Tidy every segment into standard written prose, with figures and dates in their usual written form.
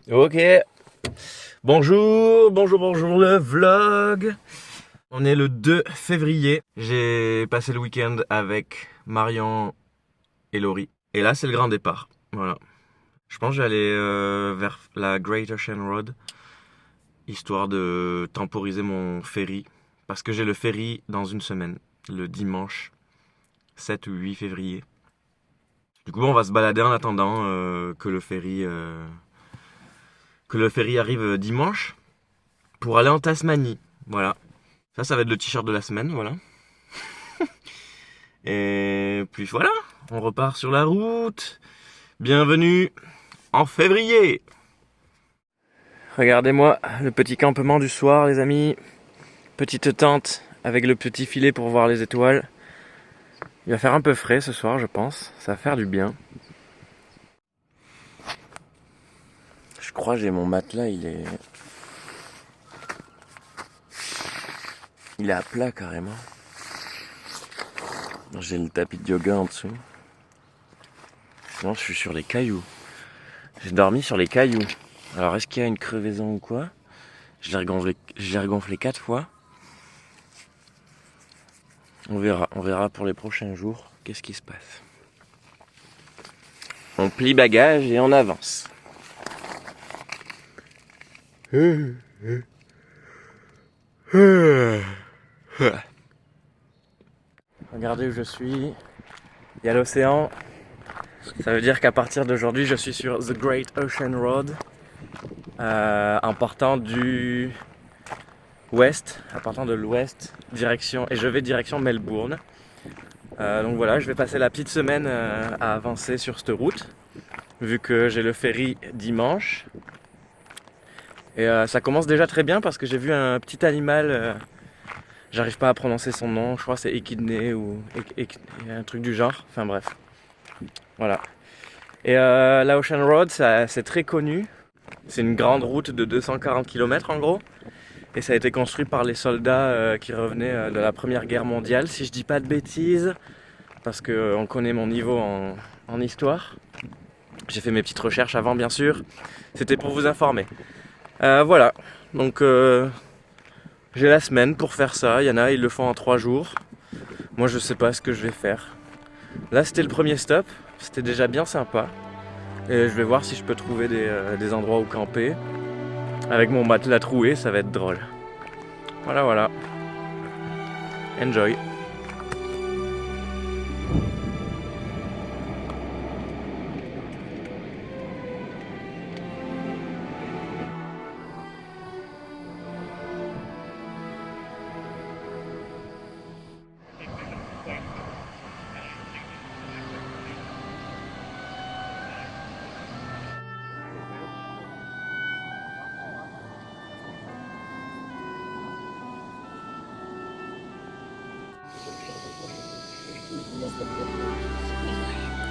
Ok, bonjour le vlog. On est le 2 février. J'ai passé le week-end avec Marion et Laurie. Et là, c'est le grand départ. Voilà. Je pense que j'allais vers la Great Ocean Road, histoire de temporiser mon ferry. Parce que j'ai le ferry dans une semaine, le dimanche 7 ou 8 février. Du coup, on va se balader en attendant que le ferry arrive dimanche pour aller en Tasmanie. Voilà. Ça va être le t-shirt de la semaine, voilà. Et puis voilà, on repart sur la route. Bienvenue en février. Regardez-moi le petit campement du soir, les amis. Petite tente avec le petit filet pour voir les étoiles. Il va faire un peu frais ce soir, je pense. Ça va faire du bien. Je crois que j'ai mon matelas, il est à plat carrément. J'ai le tapis de yoga en dessous. Sinon je suis sur les cailloux. J'ai dormi sur les cailloux. Alors est-ce qu'il y a une crevaison ou quoi? Je l'ai regonflé 4 fois. On verra pour les prochains jours qu'est-ce qui se passe. On plie bagage et on avance. Regardez où je suis. Il y a l'océan. Ça veut dire qu'à partir d'aujourd'hui, je suis sur The Great Ocean Road. En partant de l'ouest, je vais direction Melbourne. Donc voilà, je vais passer la petite semaine à avancer sur cette route, vu que j'ai le ferry dimanche. Et ça commence déjà très bien parce que j'ai vu un petit animal, j'arrive pas à prononcer son nom, je crois que c'est échidné ou un truc du genre, enfin bref. Voilà. Et la Ocean Road, c'est très connu. C'est une grande route de 240 km en gros. Et ça a été construit par les soldats qui revenaient de la Première Guerre mondiale, si je dis pas de bêtises, parce qu'on connaît mon niveau en histoire. J'ai fait mes petites recherches avant, bien sûr. C'était pour vous informer. Voilà, donc j'ai la semaine pour faire ça. Il y en a, ils le font en 3 jours. Moi, je sais pas ce que je vais faire. Là, c'était le premier stop. C'était déjà bien sympa. Et je vais voir si je peux trouver des endroits où camper. Avec mon matelas troué, ça va être drôle. Voilà. Enjoy.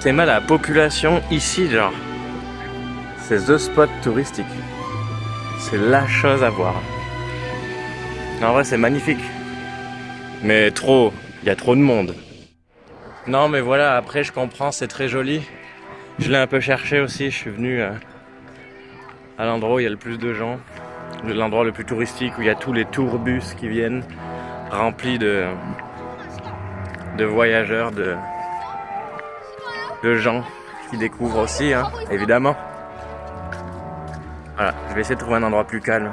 C'est mal la population ici, genre. C'est the spot touristique. C'est la chose à voir. En vrai, c'est magnifique. Mais trop, il y a trop de monde. Non, mais voilà, après, je comprends, c'est très joli. Je l'ai un peu cherché aussi, je suis venu à l'endroit où il y a le plus de gens. L'endroit le plus touristique où il y a tous les tourbus qui viennent, remplis de voyageurs, de gens qui découvrent aussi, hein, évidemment. Voilà, je vais essayer de trouver un endroit plus calme.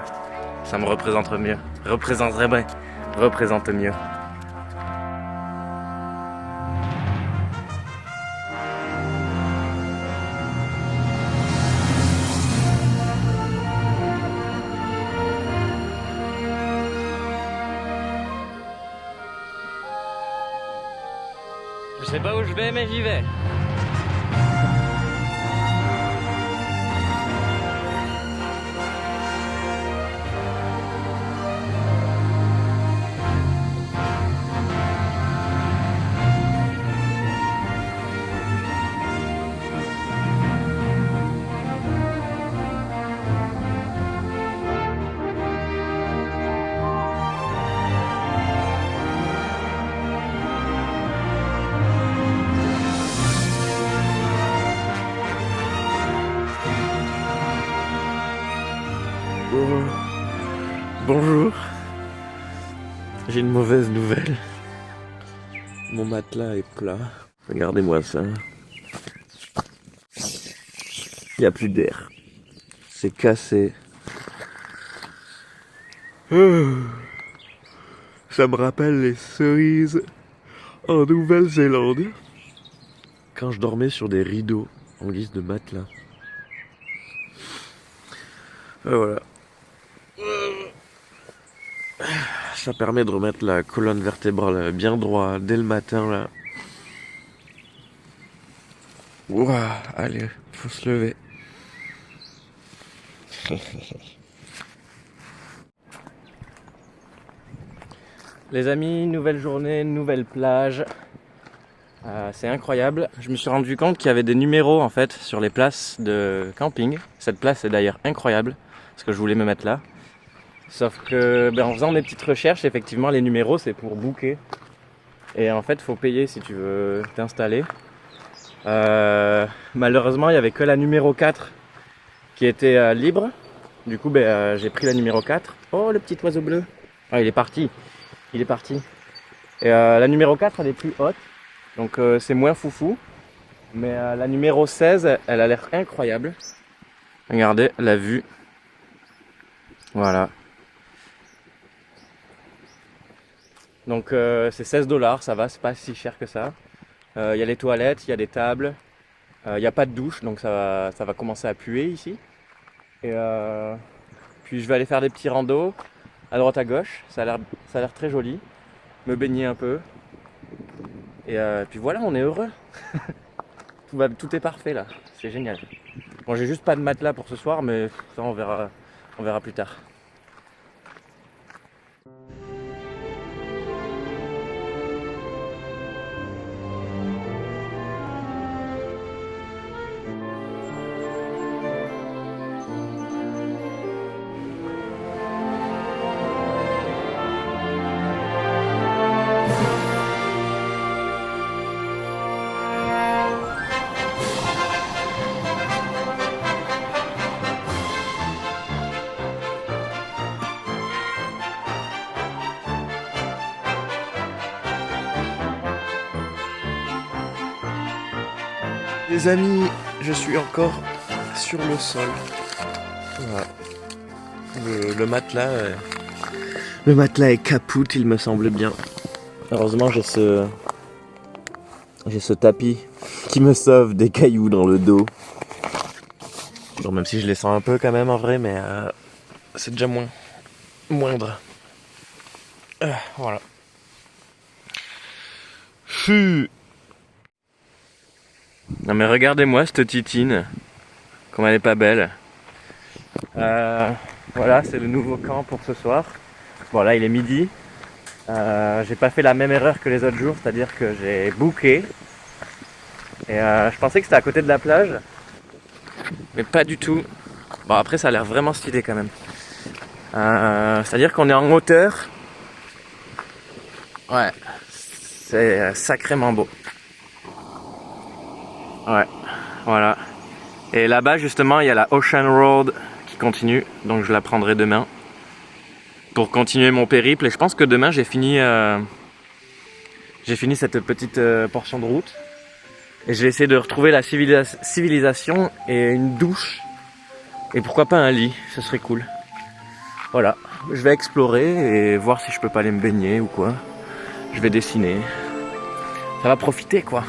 Ça me représente mieux. Représente mieux. Je sais pas où je vais, mais j'y vais. Bonjour. J'ai une mauvaise nouvelle. Mon matelas est plat. Regardez-moi ça. Il n'y a plus d'air. C'est cassé. Ça me rappelle les cerises en Nouvelle-Zélande. Quand je dormais sur des rideaux en guise de matelas. Voilà. Ça permet de remettre la colonne vertébrale bien droit dès le matin là. Ouah, allez, faut se lever. Les amis, nouvelle journée, nouvelle plage. C'est incroyable. Je me suis rendu compte qu'il y avait des numéros en fait sur les places de camping. Cette place est d'ailleurs incroyable parce que je voulais me mettre là. Sauf que en faisant des petites recherches, effectivement les numéros c'est pour booker. Et en fait faut payer si tu veux t'installer. Malheureusement il n'y avait que la numéro 4 qui était libre. Du coup j'ai pris la numéro 4. Oh le petit oiseau bleu. Ah il est parti. Il est parti. Et la numéro 4 elle est plus haute. Donc c'est moins foufou. Mais la numéro 16 elle a l'air incroyable. Regardez la vue. Voilà. Donc c'est 16$, ça va, c'est pas si cher que ça. Y a les toilettes, il y a des tables. Il n'y a pas de douche, donc ça va commencer à puer ici. Et puis je vais aller faire des petits randos à droite à gauche. Ça a l'air très joli. Me baigner un peu. Et puis voilà, on est heureux. Tout est parfait là, c'est génial. Bon, j'ai juste pas de matelas pour ce soir, mais ça on verra plus tard. Les amis, je suis encore sur le sol. Voilà. Le matelas, le matelas est capoute, il me semble bien. Heureusement, j'ai ce tapis qui me sauve des cailloux dans le dos. Bon, même si je les sens un peu quand même en vrai, mais c'est déjà moindre. Voilà. Non mais regardez-moi cette titine, comme elle est pas belle. Voilà, c'est le nouveau camp pour ce soir. Bon là il est midi. J'ai pas fait la même erreur que les autres jours, c'est-à-dire que j'ai booké. Et je pensais que c'était à côté de la plage, mais pas du tout. Bon après ça a l'air vraiment stylé quand même. C'est-à-dire qu'on est en hauteur. Ouais, c'est sacrément beau. Ouais, voilà. Et là-bas justement il y a la Ocean Road qui continue, donc je la prendrai demain pour continuer mon périple. Et je pense que demain j'ai fini cette petite portion de route. Et je vais essayer de retrouver la civilisation et une douche. Et pourquoi pas un lit, ce serait cool. Voilà, je vais explorer et voir si je peux pas aller me baigner ou quoi. Je vais dessiner. Ça va profiter quoi.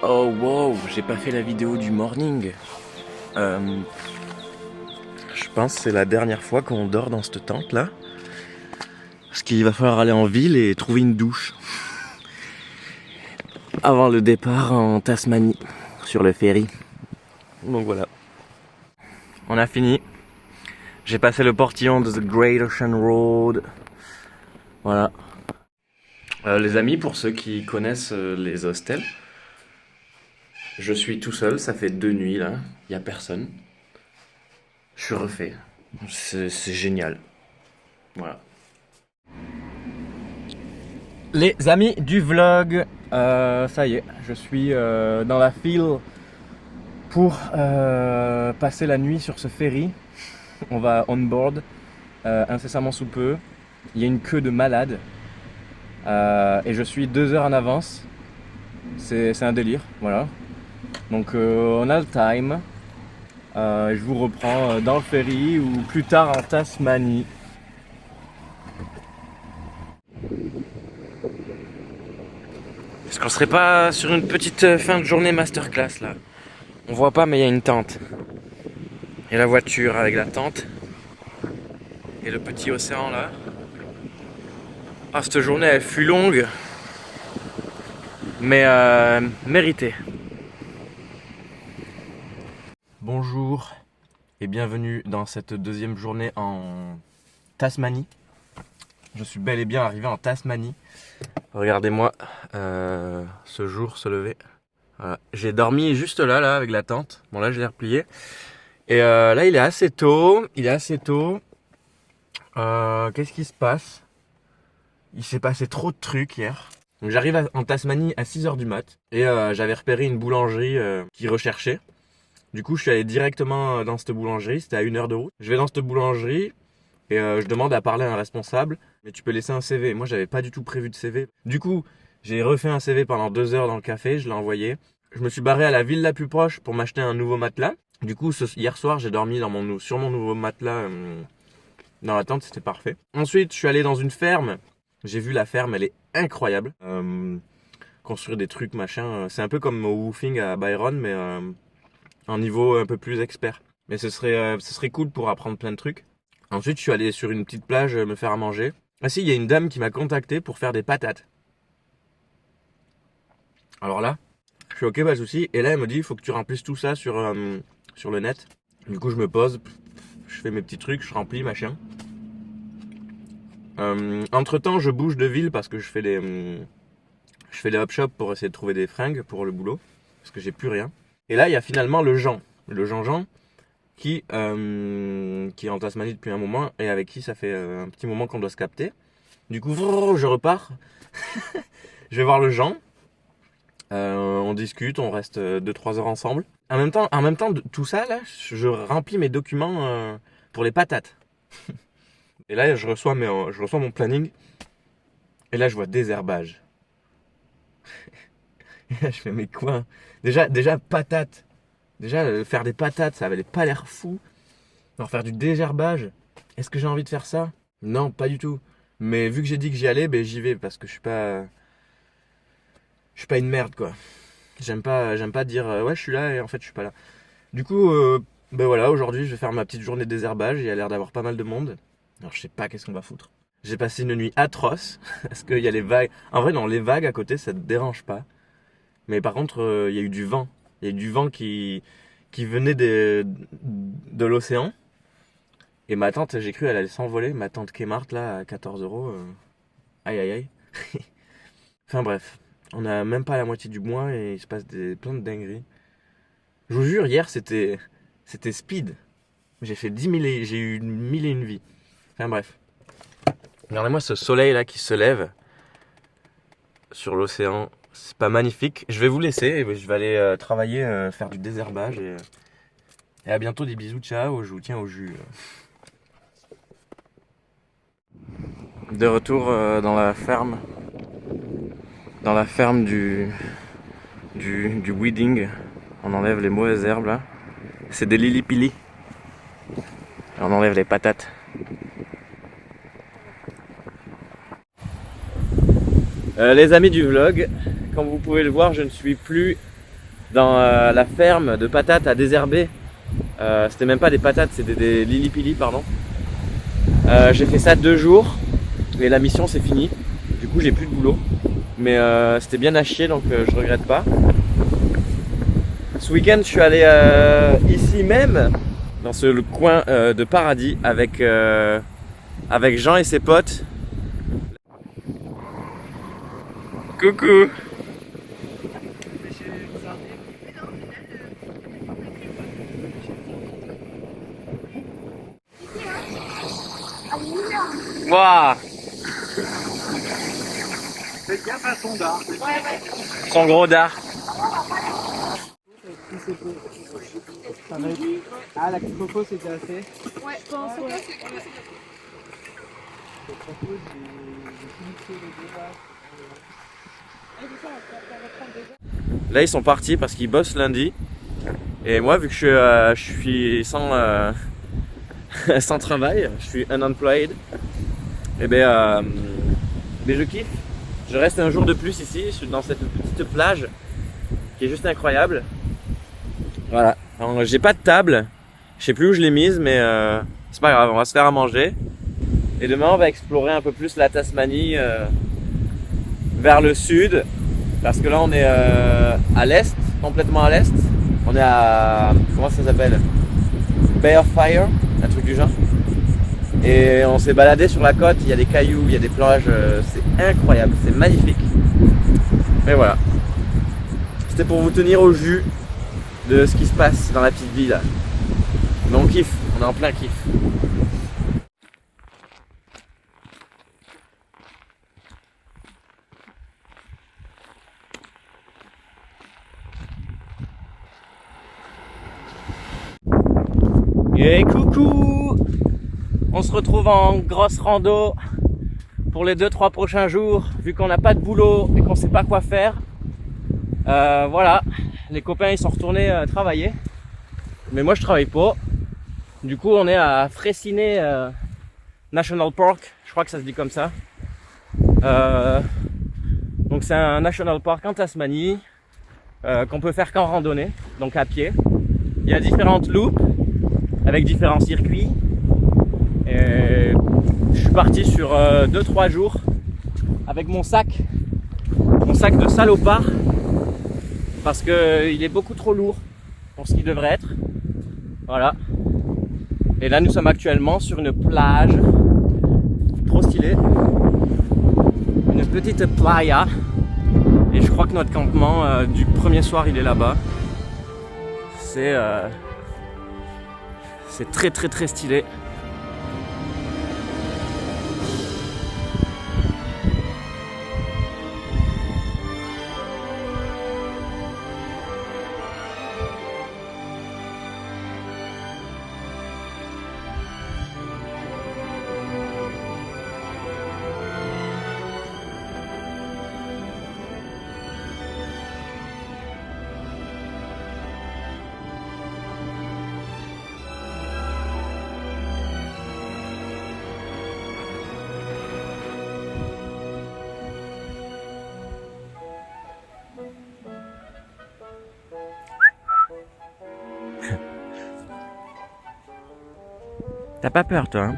Oh wow, j'ai pas fait la vidéo du morning. Je pense que c'est la dernière fois qu'on dort dans cette tente là. Parce qu'il va falloir aller en ville et trouver une douche. Avant le départ en Tasmanie, sur le ferry. Donc voilà. On a fini. J'ai passé le portillon de The Great Ocean Road. Voilà. Les amis, pour ceux qui connaissent les hostels, je suis tout seul, ça fait 2 nuits là, il n'y a personne. Je suis refait. C'est génial. Voilà. Les amis du vlog, ça y est, je suis dans la file pour passer la nuit sur ce ferry. On va on board incessamment sous peu. Il y a une queue de malade et je suis 2 heures en avance. C'est un délire, voilà. Donc on a le time. Je vous reprends dans le ferry ou plus tard en Tasmanie. Est-ce qu'on serait pas sur une petite fin de journée masterclass là? On voit pas mais il y a une tente. Et la voiture avec la tente. Et le petit océan là. Ah, cette journée elle fut longue. Mais méritée. Bonjour et bienvenue dans cette 2e journée en Tasmanie. Je suis bel et bien arrivé en Tasmanie. Regardez-moi ce jour se lever. Voilà. J'ai dormi juste là avec la tente. Bon là je l'ai replié. Et là il est assez tôt. Qu'est-ce qui se passe? Il s'est passé trop de trucs hier. Donc j'arrive en Tasmanie à 6h du mat. Et j'avais repéré une boulangerie qui recherchait. Du coup je suis allé directement dans cette boulangerie. C'était à 1 heure de route. Je vais dans cette boulangerie. Et je demande à parler à un responsable, mais tu peux laisser un CV. Moi, j'avais pas du tout prévu de CV. Du coup, j'ai refait un CV pendant 2 heures dans le café, je l'ai envoyé. Je me suis barré à la ville la plus proche pour m'acheter un nouveau matelas. Du coup, hier soir, j'ai dormi sur mon nouveau matelas dans la tente, c'était parfait. Ensuite, je suis allé dans une ferme. J'ai vu la ferme, elle est incroyable. Construire des trucs, machin. C'est un peu comme au woofing à Byron, mais un niveau un peu plus expert. Mais ce serait cool pour apprendre plein de trucs. Ensuite, je suis allé sur une petite plage me faire à manger. Ah si, il y a une dame qui m'a contacté pour faire des patates. Alors là, je suis ok, pas de souci. Et là, elle me dit, il faut que tu remplisses tout ça sur le net. Du coup, je me pose, je fais mes petits trucs, je remplis, machin. Entre-temps, je bouge de ville parce que je fais des hop shops pour essayer de trouver des fringues pour le boulot. Parce que j'ai plus rien. Et là, il y a finalement le Jean. Le Jean-Jean. Qui est en Tasmanie depuis un moment et avec qui ça fait un petit moment qu'on doit se capter. Du coup, je repars. Je vais voir le Jean. On discute, on reste 2-3 heures ensemble. En même temps, de tout ça, là, je remplis mes documents pour les patates. Et là, je reçois mon planning. Et là, je vois désherbage. Et là, je fais, mais quoi? Déjà, patates. Déjà, faire des patates, ça avait pas l'air fou. Alors, faire du désherbage, est-ce que j'ai envie de faire ça? Non, pas du tout. Mais vu que j'ai dit que j'y allais, ben j'y vais parce que je suis pas une merde, quoi. J'aime pas dire ouais, je suis là et en fait, je suis pas là. Du coup, ben voilà, aujourd'hui, je vais faire ma petite journée de désherbage. Il y a l'air d'avoir pas mal de monde. Alors, je sais pas qu'est-ce qu'on va foutre. J'ai passé une nuit atroce parce qu'il y a les vagues. En vrai, non, les vagues à côté, ça te dérange pas. Mais par contre, il y a eu du vent. Il y a du vent qui venait de l'océan. Et ma tante, j'ai cru elle allait s'envoler. Ma tante Kmart, là, à 14 €. Aïe, aïe, aïe. Enfin bref, on a même pas la moitié du mois et il se passe plein de dingueries. Je vous jure, hier, c'était speed. J'ai eu 1001 vies. Enfin bref. Regardez-moi ce soleil là qui se lève sur l'océan. C'est pas magnifique. Je vais vous laisser et je vais aller travailler, faire du désherbage et à bientôt, des bisous, ciao, je vous tiens au jus. De retour dans la ferme du weeding. On enlève les mauvaises herbes là. C'est des lili-pili. On enlève les patates. Les amis du vlog, comme vous pouvez le voir, je ne suis plus dans la ferme de patates à désherber. C'était même pas des patates, c'était des lili-pili, pardon. J'ai fait ça 2 jours et la mission c'est fini. Du coup j'ai plus de boulot. Mais c'était bien à chier, donc je regrette pas. Ce week-end je suis allé ici même dans ce coin de paradis avec Jean et ses potes. Coucou. Waouh. Faites gaffe à son dard. Son gros dard. Ah, la coco c'était assez. Ouais, dans ce cas, c'est quoi? Là ils sont partis parce qu'ils bossent lundi. Et moi vu que je suis sans, sans travail, je suis unemployed, et mais je kiffe. Je reste un jour de plus ici, je suis dans cette petite plage qui est juste incroyable. Voilà, alors, j'ai pas de table, je sais plus où je l'ai mise, mais c'est pas grave, on va se faire à manger. Et demain on va explorer un peu plus la Tasmanie vers le sud, parce que là on est à l'est, complètement à l'est. On est à, comment ça s'appelle, Bay of Fire, un truc du genre. Et on s'est baladé sur la côte, il y a des cailloux, il y a des plages, c'est incroyable, c'est magnifique. Mais voilà, c'était pour vous tenir au jus de ce qui se passe dans la petite ville. Mais on kiffe, on est en plein kiff. Et coucou! On se retrouve en grosse rando pour les 2-3 prochains jours, vu qu'on n'a pas de boulot et qu'on sait pas quoi faire. Voilà, les copains ils sont retournés travailler, mais moi je travaille pas. Du coup on est à Freycinet National Park, je crois que ça se dit comme ça. Donc c'est un national park en Tasmanie qu'on peut faire qu'en randonnée, donc à pied. Il y a différentes loupes avec différents circuits. Et je suis parti sur 2-3 jours avec mon sac de salopard, parce que il est beaucoup trop lourd pour ce qu'il devrait être. Voilà. Et là nous sommes actuellement sur une plage trop stylée, une petite playa, et je crois que notre campement du premier soir il est là-bas. C'est très stylé. T'as pas peur toi hein?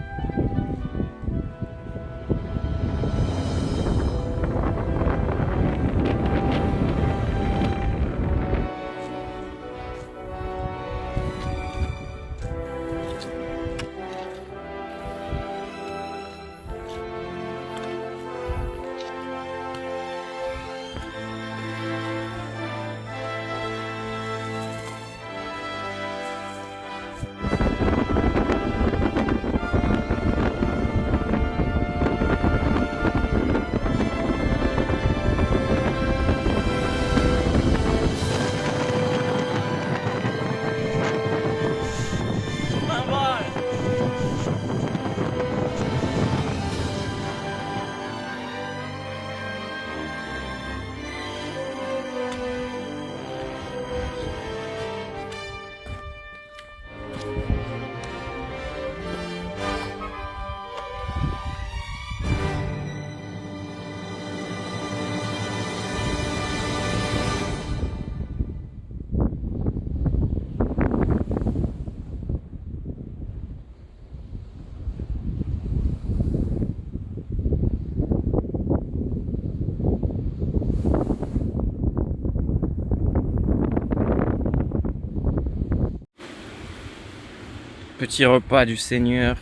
Petit repas du Seigneur.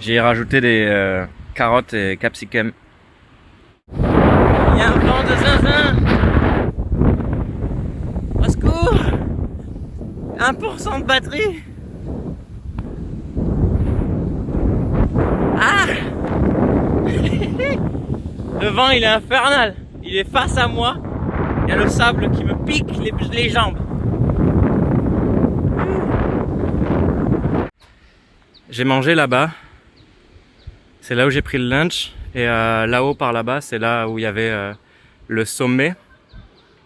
J'ai rajouté des carottes et capsicum. Il y a un vent de zinzin. Au secours. 1% de batterie. Ah. Le vent il est infernal. Il est face à moi. Il y a le sable qui me pique les jambes. J'ai mangé là-bas. C'est là où j'ai pris le lunch. Et là-haut par là-bas, c'est là où il y avait le sommet.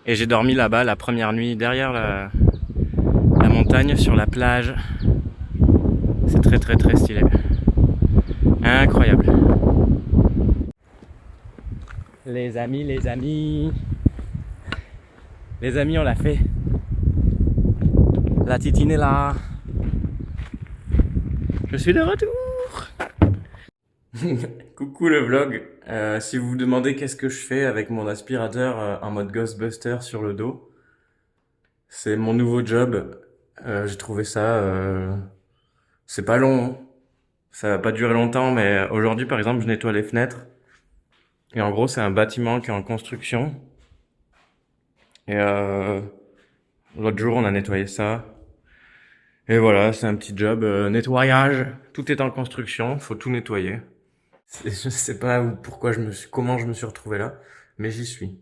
Et j'ai dormi là-bas la première nuit derrière la montagne sur la plage. C'est très très très stylé. Incroyable. Les amis, les amis. Les amis, on l'a fait. La titine est là. Je suis de retour. Coucou le vlog. Si vous vous demandez qu'est-ce que je fais avec mon aspirateur en mode Ghostbuster sur le dos, c'est mon nouveau job. J'ai trouvé ça... c'est pas long. Hein. Ça va pas durer longtemps, mais aujourd'hui par exemple je nettoie les fenêtres. Et en gros c'est un bâtiment qui est en construction. Et l'autre jour on a nettoyé ça. Et voilà, c'est un petit job nettoyage. Tout est en construction, faut tout nettoyer. Je sais pas pourquoi comment je me suis retrouvé là, mais j'y suis.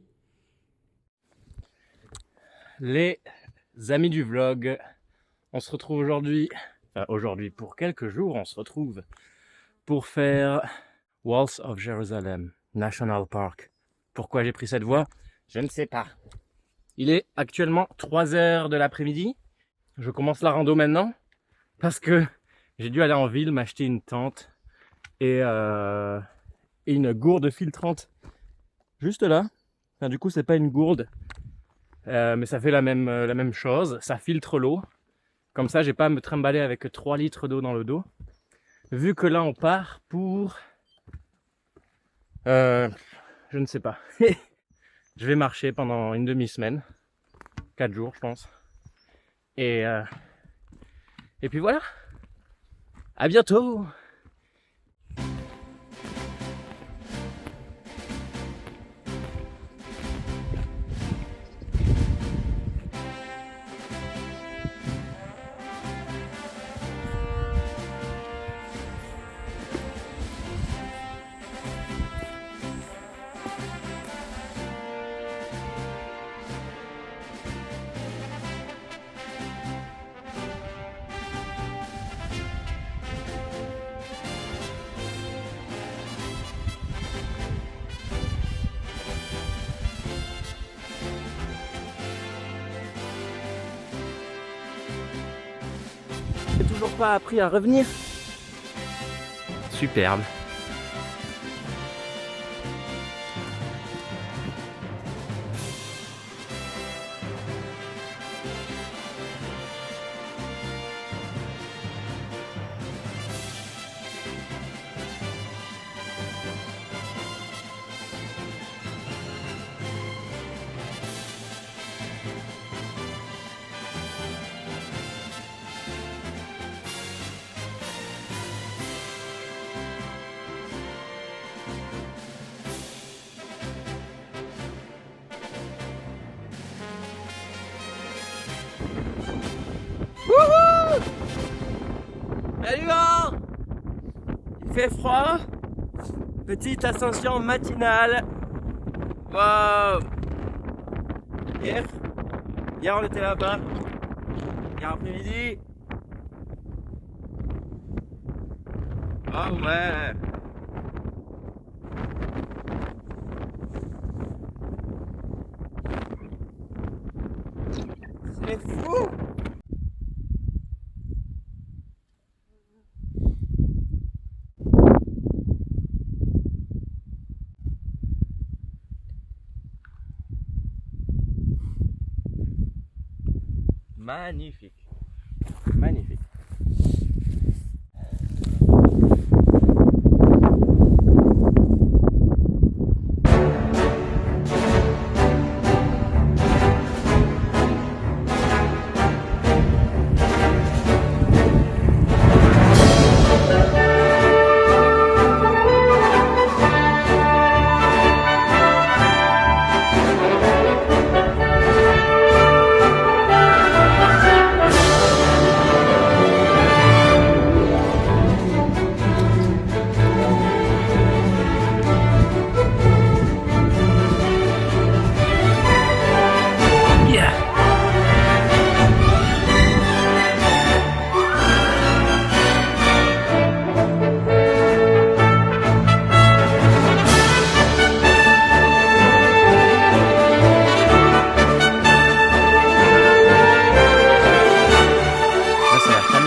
Les amis du vlog, on se retrouve aujourd'hui, pour quelques jours, on se retrouve pour faire Walls of Jerusalem National Park. Pourquoi j'ai pris cette voie? Je ne sais pas. Il est actuellement 3h de l'après-midi. Je commence la rando maintenant parce que j'ai dû aller en ville m'acheter une tente et une gourde filtrante juste là. Enfin, du coup c'est pas une gourde mais ça fait la même chose, ça filtre l'eau. Comme ça j'ai pas à me trimballer avec 3 litres d'eau dans le dos. Vu que là on part pour je ne sais pas. Je vais marcher pendant une demi-semaine, 4 jours je pense. Et puis voilà. À bientôt. J'ai toujours pas appris à revenir. Superbe. Wouhou! Salut Laurent! Il fait froid. Petite ascension matinale. Wow! Hier on était là-bas. Hier après-midi. Oh ouais! C'est fou! Magnifique. Magnifique.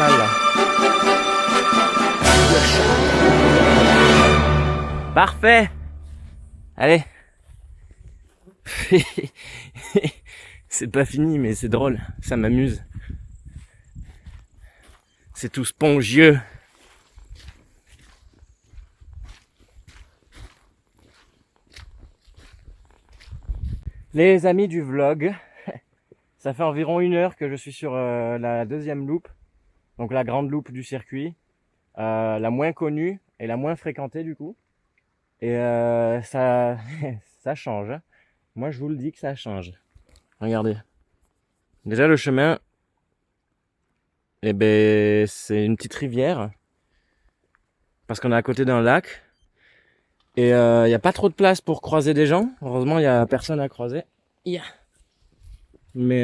mal là. Parfait. Allez. C'est pas fini mais c'est drôle, ça m'amuse. C'est tout spongieux. Les amis du vlog, ça fait environ 1 heure que je suis sur la deuxième loupe, donc la grande loupe du circuit, la moins connue et la moins fréquentée du coup. Et ça, ça change. Hein. Moi je vous le dis que ça change. Regardez. Déjà le chemin, eh ben, c'est une petite rivière, parce qu'on est à côté d'un lac. Et il n'y a pas trop de place pour croiser des gens. Heureusement, il n'y a personne à croiser. Yeah. Mais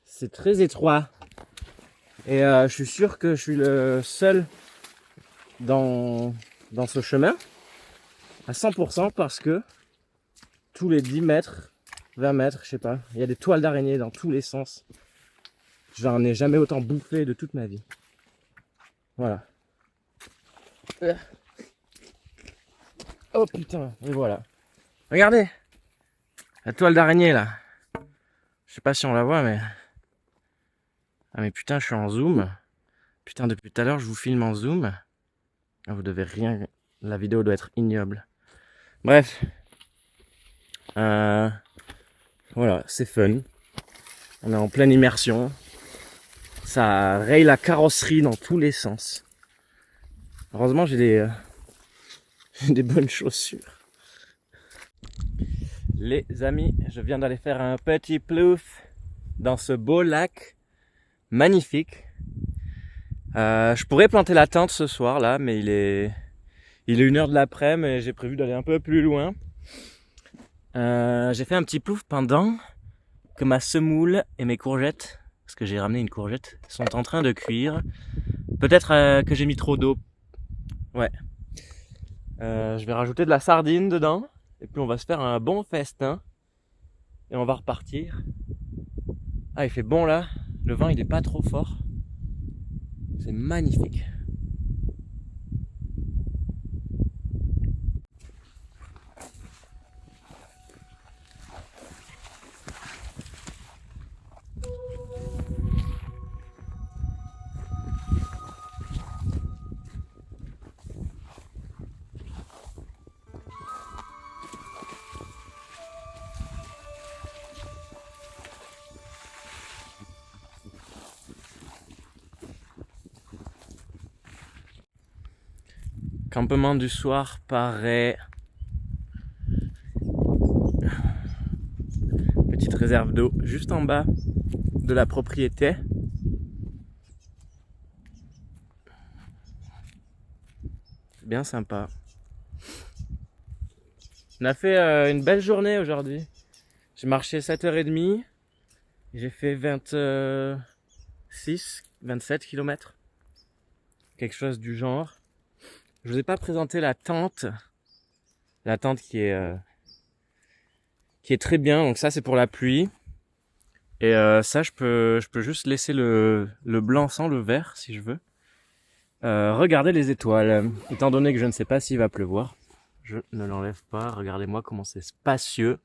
c'est très étroit. Et je suis sûr que je suis le seul dans ce chemin à 100% parce que tous les 10 mètres, 20 mètres, je sais pas, il y a des toiles d'araignée dans tous les sens. J'en ai jamais autant bouffé de toute ma vie. Voilà. Oh putain, et voilà. Regardez la toile d'araignée là. Je sais pas si on la voit mais... Ah mais putain, je suis en zoom. Putain, depuis tout à l'heure je vous filme en zoom. Ah, vous devez rien... La vidéo doit être ignoble. Bref. Voilà, c'est fun. On est en pleine immersion. Ça raye la carrosserie dans tous les sens. Heureusement j'ai des bonnes chaussures. Les amis, je viens d'aller faire un petit plouf dans ce beau lac magnifique. Je pourrais planter la tente ce soir là, mais il est 1h de l'après-midi et j'ai prévu d'aller un peu plus loin. J'ai fait un petit plouf pendant que ma semoule et mes courgettes, parce que j'ai ramené une courgette, sont en train de cuire. Peut-être que j'ai mis trop d'eau. Ouais. Je vais rajouter de la sardine dedans. Et puis on va se faire un bon festin. Et on va repartir. Ah, il fait bon là. Le vent il est pas trop fort. C'est magnifique. Campement du soir paraît. Petite réserve d'eau juste en bas de la propriété. C'est bien sympa. On a fait une belle journée aujourd'hui. J'ai marché 7h30. J'ai fait 27 km. Quelque chose du genre. Je vous ai pas présenté la tente. La tente qui est très bien. Donc ça c'est pour la pluie. Et ça je peux juste laisser le blanc sans le vert si je veux. Regardez les étoiles. Étant donné que je ne sais pas s'il va pleuvoir, je ne l'enlève pas. Regardez-moi comment c'est spacieux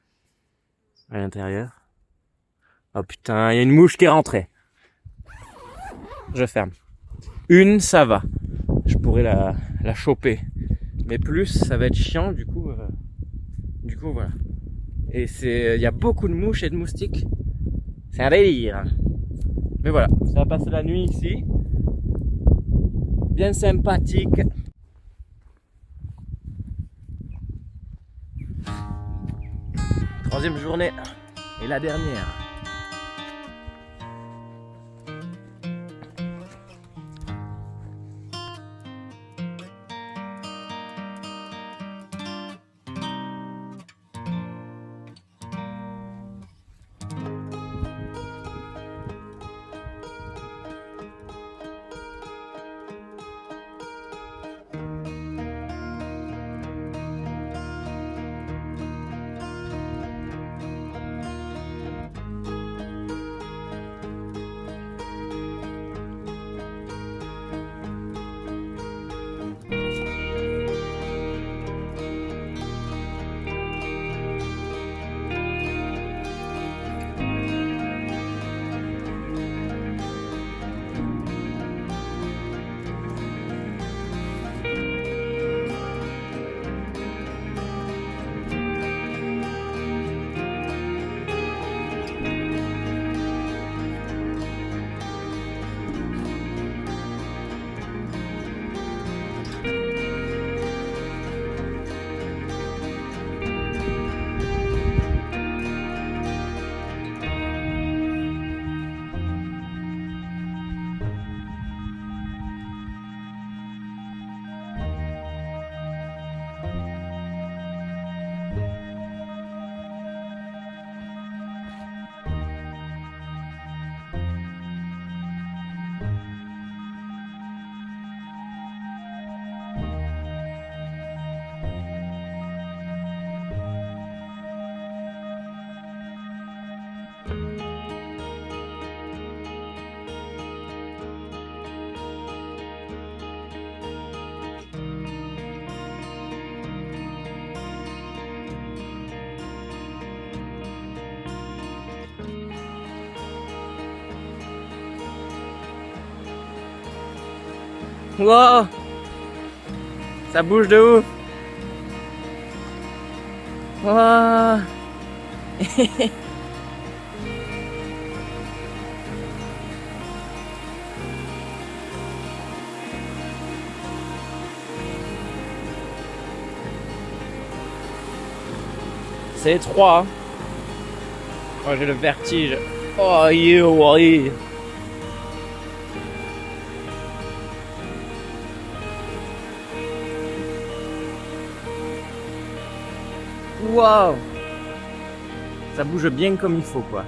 à l'intérieur. Oh putain, il y a une mouche qui est rentrée. Je ferme. Une, ça va. Je pourrais la choper. Mais plus, ça va être chiant, du coup voilà. Et il y a beaucoup de mouches et de moustiques. C'est un délire. Mais voilà, ça va passer la nuit ici. Bien sympathique. Troisième journée et la dernière. Wow! Ça bouge de ouf! Wow! C'est étroit. Oh, j'ai le vertige. Oh, oui. Wow! Ça bouge bien comme il faut, quoi.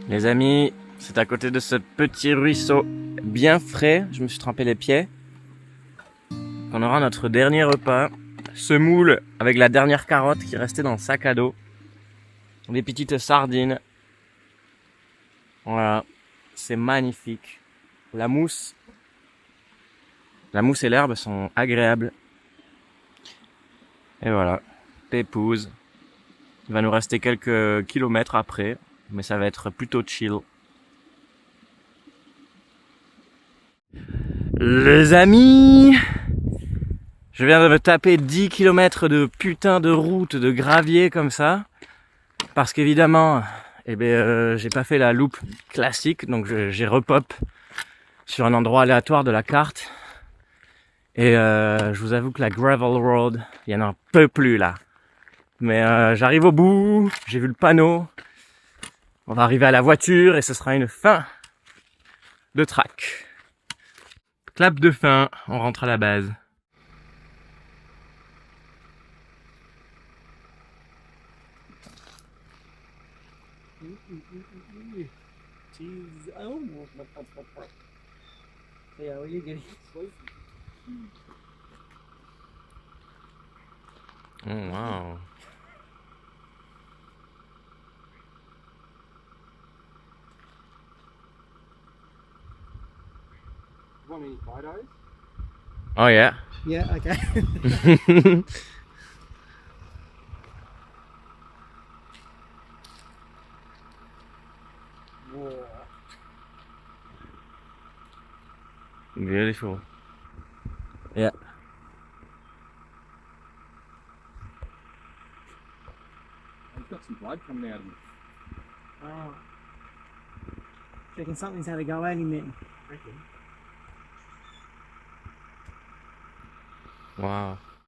Les amis, c'est à côté de ce petit ruisseau bien frais. Je me suis trempé les pieds. On aura notre dernier repas. Semoule avec la dernière carotte qui restait dans le sac à dos. Des petites sardines. Voilà, c'est magnifique. La mousse et l'herbe sont agréables. Et voilà, pépouze. Il va nous rester quelques kilomètres après, mais ça va être plutôt chill. Les amis, je viens de me taper 10 km de putain de route de gravier comme ça. Parce qu'évidemment, j'ai pas fait la loupe classique, donc j'ai repop sur un endroit aléatoire de la carte. Et je vous avoue que la gravel road, il y en a un peu plus là. Mais j'arrive au bout, j'ai vu le panneau. On va arriver à la voiture et ce sera une fin de track. Clap de fin, on rentre à la base. Oh wow. Want any photos? Oh yeah. Yeah, okay. Whoa. Beautiful. Yeah. I've got some blood coming out of him. Oh. Reckon something's had a go at him then. Wow.